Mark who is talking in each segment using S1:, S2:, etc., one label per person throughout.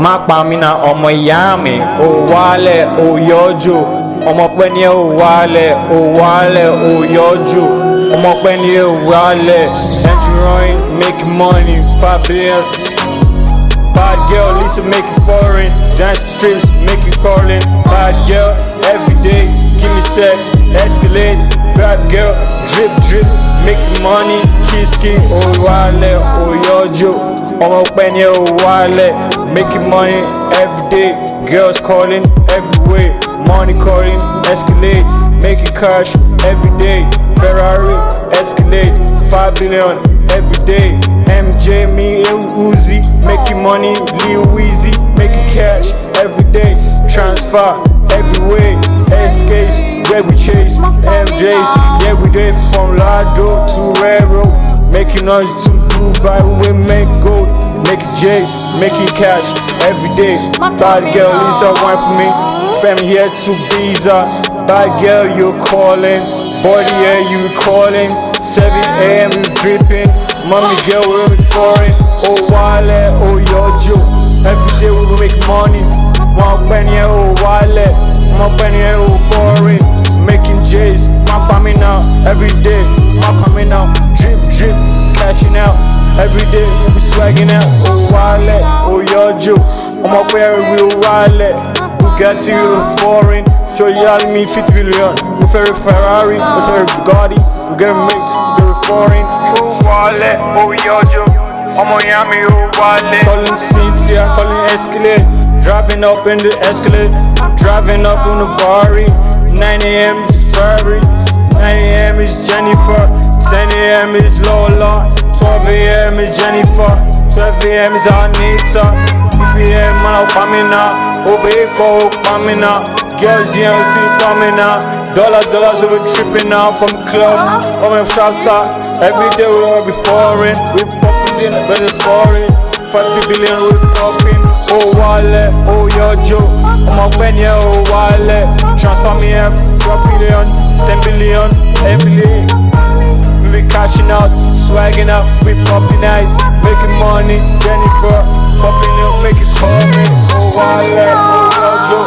S1: má pa mí na Omo Iyami, ó wálẹ̀ ó yọjú. Ọmọ pẹ́ ni ó wálẹ̀ ó wálẹ̀ ó yọjú. Ọmọ pẹ́ ni ó wálẹ̀. Enjoying, making money, 5 billion. Bad girl, Lisa make it foreign. Dance streets, make it calling. Bad girl, every day, give me sex, escalate. Bad girl, drip drip, making money, kiss kiss. Oh wale, oh yojo. Ọmọ pẹ́ ni ó wálẹ̀, making money every day. Girls calling everywhere, money calling, escalate, making cash every day. Ferrari, escalate, 5 billion every day. MJ, me and Uzi, making money, Lil Weezy, making cash every day. Transfer everywhere, SKs, yeah we chase, MJs, yeah we did from Lado to Railroad, making noise to Dubai, we make gold, making J's, making cash every day. Bad girl, Lisa wine for me, from here to Visa. Bad girl, you calling, body yeah you calling, 7 AM you dripping. Mommy girl, we'll be foreign. Oh wale, oh yojo. Every day we will make money. One penny, oh wale. One penny, oh foreign. Making J's, my coming out. Every day, my coming out. Drip, drip, cashing out. Every day we be swagging out. Oh wale, oh yojo. I'm up where we wale. We got to you foreign. Show you all me 50 billion. We Ferrari, we Bugatti. We get mixed, we get foreign. Wale, oh yojo, Omo Iyami, oh wale. Calling Cynthia, calling Escalade. Driving up in the Escalade, driving up in the Vari. 9 AM is Ferrari, 9 AM is Jennifer, 10 AM is Lola, 12 AM is Jennifer, 12 AM is Anita, 2 PM man coming out, oh baby, coming out. Girls, yeah, we coming out. Dollars, we're tripping out from the club. I'm in Shasta. Every day we all be foreign. We popping in, but it's foreign. 5 billion, we popping. Oh, wale, oh, yojo. I'm a penny, oh, wale. Transfer me up, 12 billion, 10 billion, every day. We be cashing out, swagging out. We popping ice, making money. Jennifer, popping up, making coming. Oh, wale, oh, yojo.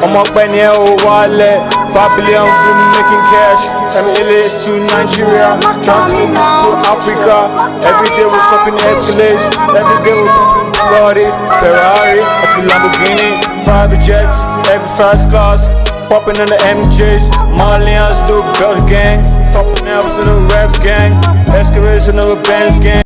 S1: I'm up in here, oh wallet, 5 billion, we making cash. From LA to Nigeria, transfer to Africa. Every day we're popping Escalade, every day we're popping Bugatti, Ferrari, every Lamborghini, private jets, every first class. Popping in the MJs, Malians do girl gang, popping out in the rap gang, Escalades in the Benz gang.